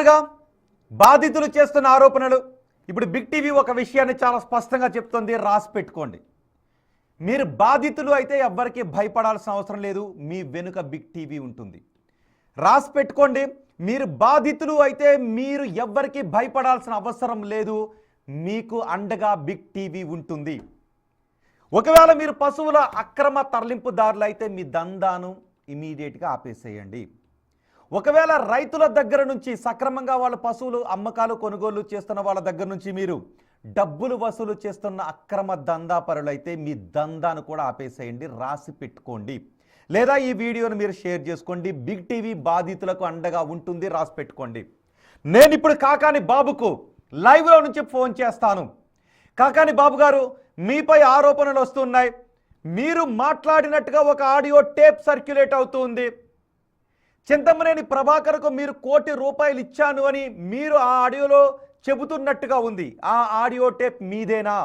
విన్నారుగా బాధితులు చేస్తున్న ఆరోపణలు. ఇప్పుడు బిగ్ టీవీ ఒక విషయాన్ని చాలా స్పష్టంగా చెప్తుంది, రాసి పెట్టుకోండి. మీరు బాధితులు అయితే ఎవ్వరికి భయపడాల్సిన అవసరం లేదు, మీ వెనుక బిగ్ టీవీ ఉంటుంది. రాసి పెట్టుకోండి, మీరు బాధితులు అయితే మీరు ఎవ్వరికి భయపడాల్సిన అవసరం లేదు, మీకు అండగా బిగ్ టీవీ ఉంటుంది. ఒకవేళ మీరు పశువుల అక్రమ తరలింపుదారులు అయితే మీ దందాను ఇమీడియట్గా ఆపేసేయండి. ఒకవేళ రైతుల దగ్గర నుంచి సక్రమంగా వాళ్ళ పశువులు అమ్మకాలు కొనుగోలు చేస్తున్న వాళ్ళ దగ్గర నుంచి మీరు డబ్బులు వసూలు చేస్తున్న అక్రమ దందాపరులైతే మీ దందాను కూడా ఆపేసేయండి, రాసి పెట్టుకోండి. లేదా ఈ వీడియోను మీరు షేర్ చేసుకోండి. బిగ్ టీవీ బాధితులకు అండగా ఉంటుంది, రాసి పెట్టుకోండి. నేను ఇప్పుడు కాకాని బాబుకు లైవ్లో నుంచి ఫోన్ చేస్తాను. కాకాని బాబు గారు, మీపై ఆరోపణలు వస్తున్నాయి. మీరు మాట్లాడినట్టుగా ఒక ఆడియో టేప్ సర్క్యులేట్ అవుతుంది. చింతమనేని ప్రభాకర్కు మీరు ₹1 కోటి ఇచ్చాను అని మీరు ఆ ఆడియోలో చెబుతున్నట్టుగా ఉంది. ఆ ఆడియో టేప్ మీదేనా?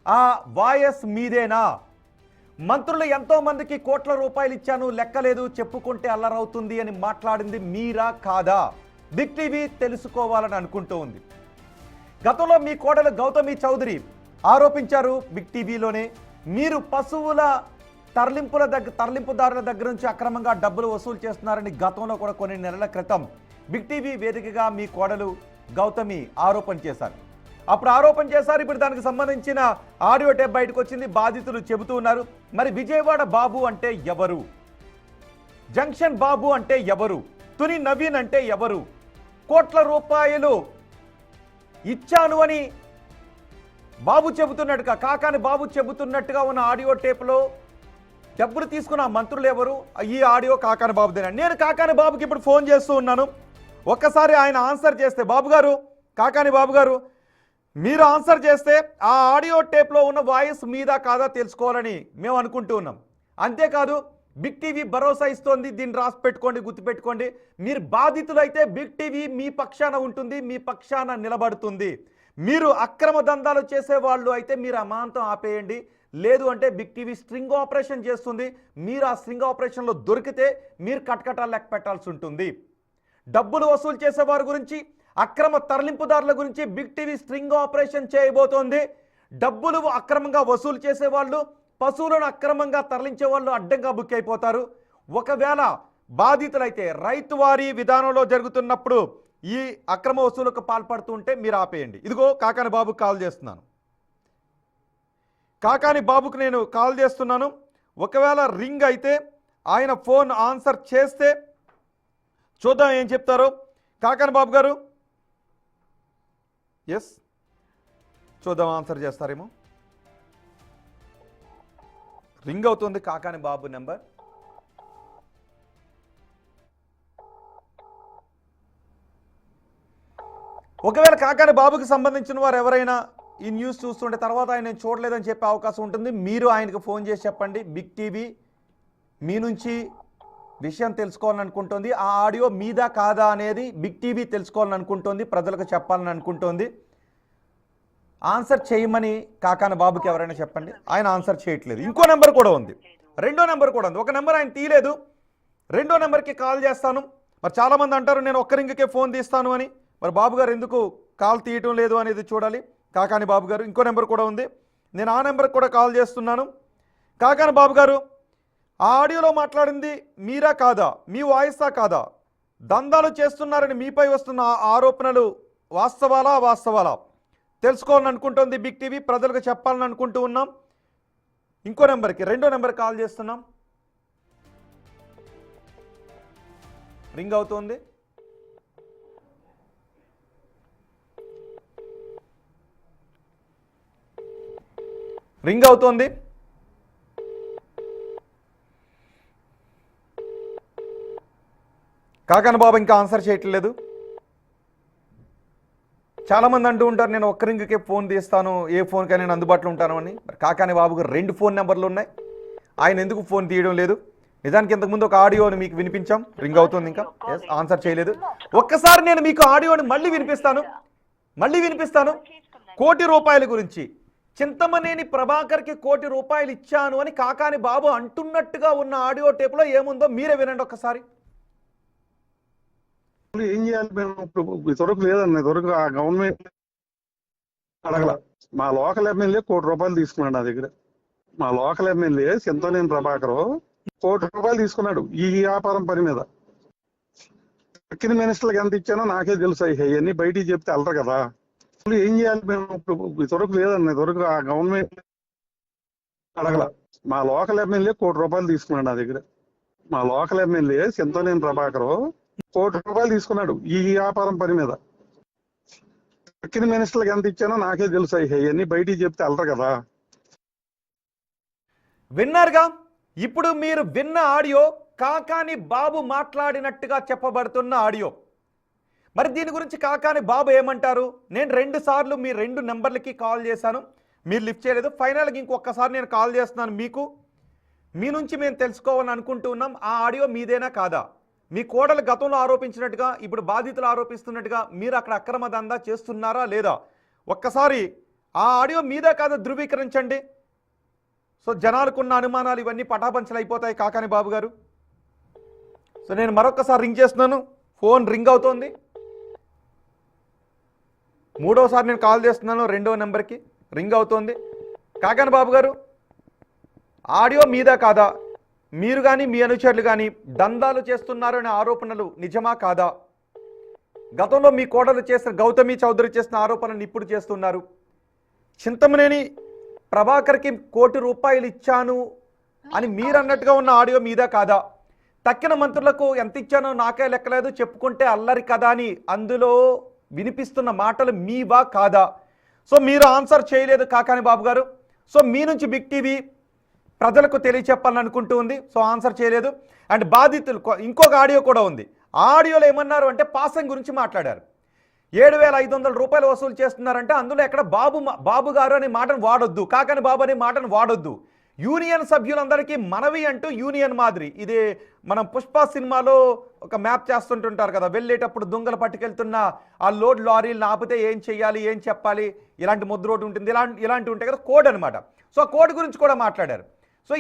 ఆ వాయిస్ మీదేనా? మంత్రులు ఎంతో మందికి ₹1 కోట్ల ఇచ్చాను, లెక్కలేదు, చెప్పుకుంటే అల్లరవుతుంది అని మాట్లాడింది మీరా కాదా? బిగ్ టీవీ తెలుసుకోవాలని అనుకుంటూ ఉంది. గతంలో మీ కోడలు గౌతమి చౌదరి ఆరోపించారు బిగ్ టీవీలోనే, మీరు పశువుల తరలింపుదారుల దగ్గర నుంచి అక్రమంగా డబ్బులు వసూలు చేస్తున్నారని గతంలో కూడా కొన్ని నెలల క్రితం బిగ్ టీవీ వేదికగా మీ కోడలు గౌతమి ఆరోపణ చేశారు. ఇప్పుడు దానికి సంబంధించిన ఆడియో టేప్ బయటకు వచ్చింది. బాధితులు చెబుతూ ఉన్నారు. మరి విజయవాడ బాబు అంటే ఎవరు? జంక్షన్ బాబు అంటే ఎవరు? తుని నవీన్ అంటే ఎవరు? ₹1 కోట్ల ఇచ్చాను అని బాబు చెబుతున్నట్టుగా, కాకాని బాబు చెబుతున్నట్టుగా ఉన్న ఆడియో టేప్లో డబ్బులు తీసుకున్న మంత్రులు ఎవరు? ఈ ఆడియో కాకాని బాబుదేనా? నేను కాకాని బాబుకి ఇప్పుడు ఫోన్ చేస్తూ ఉన్నాను. ఒక్కసారి ఆయన ఆన్సర్ చేస్తే, బాబు గారు, కాకాని బాబు గారు, మీరు ఆన్సర్ చేస్తే ఆ ఆడియో టేప్లో ఉన్న వాయిస్ మీదా కాదా తెలుసుకోవాలని మేము అనుకుంటూ ఉన్నాం. అంతేకాదు, బిగ్ టీవీ భరోసా ఇస్తోంది, దీన్ని రాసి పెట్టుకోండి, గుర్తుపెట్టుకోండి. మీరు బాధితులైతే బిగ్ టీవీ మీ పక్షాన ఉంటుంది, మీ పక్షాన నిలబడుతుంది. మీరు అక్రమ దందాలు చేసేవాళ్ళు అయితే మీరు అమాంతం ఆపేయండి. లేదు అంటే బిగ్ టీవీ స్ట్రింగ్ ఆపరేషన్ చేస్తుంది. మీరు ఆ స్ట్రింగ్ ఆపరేషన్లో దొరికితే మీరు కటకటాలు లెక్క పెట్టాల్సి ఉంటుంది. డబ్బులు వసూలు చేసేవారి గురించి, అక్రమ తరలింపుదారుల గురించి బిగ్ టీవీ స్ట్రింగ్ ఆపరేషన్ చేయబోతోంది. డబ్బులు అక్రమంగా వసూలు చేసేవాళ్ళు, పశువులను అక్రమంగా తరలించే వాళ్ళు అడ్డంగా బుక్ అయిపోతారు. ఒకవేళ బాధితులైతే రైతు వారీ విధానంలో జరుగుతున్నప్పుడు ఈ అక్రమ వసూలుకు పాల్పడుతుంటే మీరు ఆపేయండి. ఇదిగో కాకాని బాబుకి కాల్ చేస్తున్నాను. కాకాని బాబుకు నేను కాల్ చేస్తున్నాను. ఒకవేళ రింగ్ అయితే ఆయన ఫోన్ ఆన్సర్ చేస్తే చూద్దాం ఏం చెప్తారో. కాకాని బాబు గారు, ఎస్, చూద్దాం ఆన్సర్ చేస్తారేమో. రింగ్ అవుతుంది కాకాని బాబు నెంబర్. ఒకవేళ కాకాని బాబుకి సంబంధించిన వారు ఎవరైనా ఈ న్యూస్ చూస్తుంటే తర్వాత ఆయన నేను చూడలేదని చెప్పే అవకాశం ఉంటుంది. మీరు ఆయనకు ఫోన్ చేసి చెప్పండి, బిగ్ టీవీ మీ నుంచి విషయం తెలుసుకోవాలని అనుకుంటుంది. ఆ ఆడియో మీదా కాదా అనేది బిగ్ టీవీ తెలుసుకోవాలని అనుకుంటుంది, ప్రజలకు చెప్పాలని అనుకుంటుంది. ఆన్సర్ చేయమని కాకాని బాబుకి ఎవరైనా చెప్పండి. ఆయన ఆన్సర్ చేయట్లేదు. ఇంకో నెంబర్ కూడా ఉంది, రెండో నెంబర్ కూడా ఉంది. ఒక నెంబర్ ఆయన తీయలేదు, రెండో నెంబర్కి కాల్ చేస్తాను. మరి చాలామంది అంటారు నేను ఒక్క రింగ్కే ఫోన్ తీస్తాను అని. మరి బాబు గారు ఎందుకు కాల్ తీయటం లేదు అనేది చూడాలి. కాకాని బాబు గారు, ఇంకో నెంబర్ కూడా ఉంది, నేను ఆ నెంబర్కి కూడా కాల్ చేస్తున్నాను. కాకాని బాబు గారు, ఆ ఆడియోలో మాట్లాడింది మీరా కాదా? మీ వాయిసా కాదా? దందాలు చేస్తున్నారని మీపై వస్తున్న ఆరోపణలు వాస్తవాలా తెలుసుకోవాలని అనుకుంటుంది బిగ్ టీవీ, ప్రజలకు చెప్పాలని అనుకుంటూ ఉన్నాం. ఇంకో నెంబర్కి, రెండో నెంబర్ కాల్ చేస్తున్నాం. రింగ్ అవుతుంది. రింగ్ అవుతోంది. కాకాని బాబు ఇంకా ఆన్సర్ చేయట్లేదు. చాలామంది అంటూ ఉంటారు నేను ఒక్క రింగ్కే ఫోన్ తీస్తాను, ఏ ఫోన్కైనా నేను అందుబాటులో ఉంటాను అని. కాకాని బాబుకు 2 ఫోన్ నెంబర్లు ఉన్నాయి, ఆయన ఎందుకు ఫోన్ తీయడం లేదు? నిజానికి ఇంతకుముందు ఒక ఆడియోని మీకు వినిపించాం, రింగ్ అవుతుంది, ఇంకా ఎస్ ఆన్సర్ చేయలేదు. ఒక్కసారి నేను మీకు ఆడియోని మళ్ళీ వినిపిస్తాను. ₹1 కోటి గురించి, చింతమనేని ప్రభాకర్కి ₹1 కోటి ఇచ్చాను అని కాకాని బాబు అంటున్నట్టుగా ఉన్న ఆడియో టేప్లో ఏముందో మీరే వినండి ఒక్కసారి. ఏం చేయాలి మేము ఇప్పుడు? ఇంతవరకు లేదన్న, ఇంతవరకు ఆ గవర్నమెంట్ అడగల. మా లోకల్ ఎమ్మెల్యే ₹1,00,00,000 తీసుకున్నాడు నా దగ్గర. మా లోకల్ ఎమ్మెల్యే చింతనేని ప్రభాకర్ ₹1,00,00,000 తీసుకున్నాడు ఈ వ్యాపారం పని మీద. దక్కిన మినిస్టర్లకు ఎంత ఇచ్చానో నాకే తెలుసు. ఇవన్నీ బయటికి చెప్తే వెళ్ళరు కదా. ఏం చేయాలి మేము ఇప్పుడు? ఇంతవరకు లేదన్న, ఇంతవరకు ఆ గవర్నమెంట్ అడగల. మా లోకల్ ఎమ్మెల్యే ₹1,00,00,000 తీసుకున్నాడు నా దగ్గర. మా లోకల్ ఎమ్మెల్యే చింతనేని ప్రభాకర్ ₹1,00,00,000 తీసుకున్నాడు ఈ వ్యాపారం పని మీద. దక్కిన మినిస్టర్లకు ఎంత ఇచ్చానో నాకే తెలుసు. ఇవన్నీ బయటికి చెప్తే వెళ్ళరు కదా. విన్నారుగా? ఇప్పుడు మీరు విన్న ఆడియో కాకాని బాబు మాట్లాడినట్టుగా చెప్పబడుతున్న ఆడియో. మరి దీని గురించి కాకాని బాబు ఏమంటారు? నేను 2 సార్లు మీ 2 నెంబర్లకి కాల్ చేశాను, మీరు లిఫ్ట్ చేయలేదు. ఫైనల్గా ఇంకొకసారి నేను కాల్ చేస్తున్నాను మీకు. మీ నుంచి మేము తెలుసుకోవాలని అనుకుంటూ ఉన్నాం, ఆ ఆడియో మీదేనా కాదా? మీ కోడలు గతంలో ఆరోపించినట్టుగా ఇప్పుడు బాధితులు ఆరోపిస్తున్నట్టుగా మీరు అక్కడ అక్రమ దందా చేస్తున్నారా లేదా? ఒక్కసారి ఆ ఆడియో మీదే కాదా ధృవీకరించండి. సో జనాలకున్న అనుమానాలు ఇవన్నీ పటాపంచలు అయిపోతాయి కాకాని బాబు గారు. సో నేను మరొకసారి రింగ్ చేస్తున్నాను, ఫోన్ రింగ్ అవుతోంది. 3వసారి నేను కాల్ చేస్తున్నాను, 2వ నెంబర్కి రింగ్ అవుతోంది. కాకాని బాబు గారు, ఆడియో మీదా కాదా? మీరు కానీ మీ అనుచరులు కానీ దందాలు చేస్తున్నారు అనే ఆరోపణలు నిజమా కాదా? గతంలో మీ కోడలు చేసిన గౌతమి చౌదరి చేసిన ఆరోపణలు ఇప్పుడు చేస్తున్నారు. చింతమనేని ప్రభాకర్కి ₹1,00,00,000 ఇచ్చాను అని మీరు అన్నట్టుగా ఉన్న ఆడియో మీదా కాదా? తక్కిన మంత్రులకు ఎంత ఇచ్చానో నాకే లెక్కలేదు, చెప్పుకుంటే అల్లరి కదా అని అందులో వినిపిస్తున్న మాటలు మీవా కాదా? సో మీరు ఆన్సర్ చేయలేదు కాకాని బాబు గారు. సో మీ నుంచి బిగ్ టీవీ ప్రజలకు తెలియచెప్పాలని అనుకుంటూ ఉంది. సో ఆన్సర్ చేయలేదు. అండ్ బాధితులు ఇంకొక ఆడియో కూడా ఉంది. ఆ ఆడియోలో ఏమన్నారు అంటే పాసింగ్ గురించి మాట్లాడారు. ₹7,500 వసూలు చేస్తున్నారంటే అందులో ఎక్కడ బాబు గారు అనే మాటను వాడొద్దు, కాకాని బాబు అనే మాటను వాడొద్దు. యూనియన్ సభ్యులందరికీ మనవి అంటూ యూనియన్ మాదిరి ఇది మనం పుష్ప సినిమాలో ఒక మ్యాప్ చేస్తుంటుంటారు కదా, వెళ్ళేటప్పుడు దొంగలు పట్టుకెళ్తున్న ఆ లోడ్ లారీలను ఆపితే ఏం చెయ్యాలి, ఏం చెప్పాలి, ఇలాంటి ముద్ర రోడ్డు ఉంటుంది, ఇలాంటివి ఉంటాయి కదా, కోడ్ అనమాట. సో ఆ కోడ్ గురించి కూడా మాట్లాడారు. సో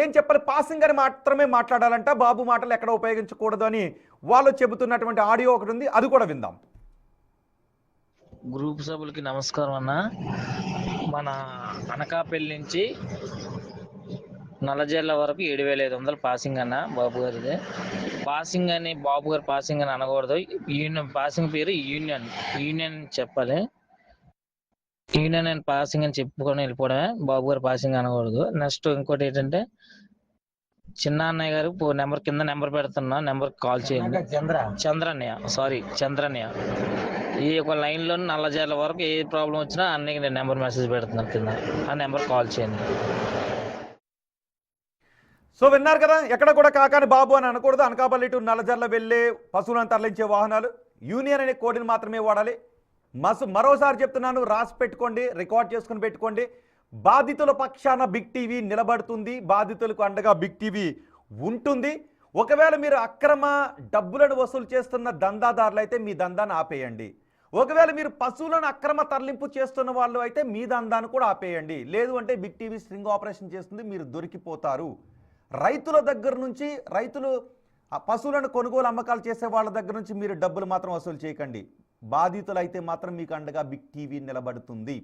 ఏం చెప్పాలి, పాసింగ్ అని మాత్రమే మాట్లాడాలంట, బాబు మాటలు ఎక్కడ ఉపయోగించకూడదు అని వాళ్ళు చెబుతున్నటువంటి ఆడియో ఒకటి ఉంది, అది కూడా విందాం. గ్రూప్ సభ్యులకి నమస్కారం అన్న. మన అనకాపల్లి నుంచి నల్లజర్ల వరకు 7,500 పాసింగ్ అన్న బాబు గారిది. పాసింగ్ అని బాబు గారు పాసింగ్ అని అనకూడదు. యూనియన్ పాసింగ్ పేరు యూనియన్ చెప్పాలి. యూనియన్ అండ్ పాసింగ్ అని చెప్పుకొని వెళ్ళిపోవడమే, బాబు గారు పాసింగ్ అనకూడదు. నెక్స్ట్ ఇంకోటి ఏంటంటే చిన్న అన్నయ్య గారు నెంబర్ కింద నెంబర్ పెడుతున్నా, నెంబర్ కాల్ చేయండి. చంద్రన్నయ్య ఈ ఒక లైన్లో నల్లజర్ల వరకు ఏ ప్రాబ్లం వచ్చినా అన్నయ్యకి నేను నెంబర్ మెసేజ్ పెడుతున్నాను కింద, ఆ నెంబర్ కాల్ చేయండి. సో విన్నారు కదా, ఎక్కడ కూడా కాకాని బాబు అని అనకూడదు. అనకాపల్లి టు నల్లజర్ల వెళ్ళే పశువులను తరలించే వాహనాలు యూనియన్ అనే కోడ్ని మాత్రమే వాడాలి. మరోసారి చెప్తున్నాను, రాసి పెట్టుకోండి, రికార్డ్ చేసుకుని పెట్టుకోండి. బాధితుల పక్షాన బిగ్ టీవీ నిలబడుతుంది, బాధితులకు అండగా బిగ్ టీవీ ఉంటుంది. ఒకవేళ మీరు అక్రమ డబ్బులను వసూలు చేస్తున్న దందాదారులు అయితే మీ దందాన్ని ఆపేయండి. ఒకవేళ మీరు పశువులను అక్రమ తరలింపు చేస్తున్న వాళ్ళు అయితే మీ దందాన్ని కూడా ఆపేయండి. లేదు అంటే బిగ్ టీవీ స్ట్రింగ్ ఆపరేషన్ చేస్తుంది, మీరు దొరికిపోతారు. రైతుల దగ్గర నుంచి, రైతులు పశువులను కొనుగోలు అమ్మకాలు చేసే వాళ్ళ దగ్గర నుంచి మీరు డబ్బులు మాత్రం వసూలు చేయకండి. బాధితులు అయితే మాత్రం మీకు అండగా బిగ్ టీవీ నిలబడుతుంది.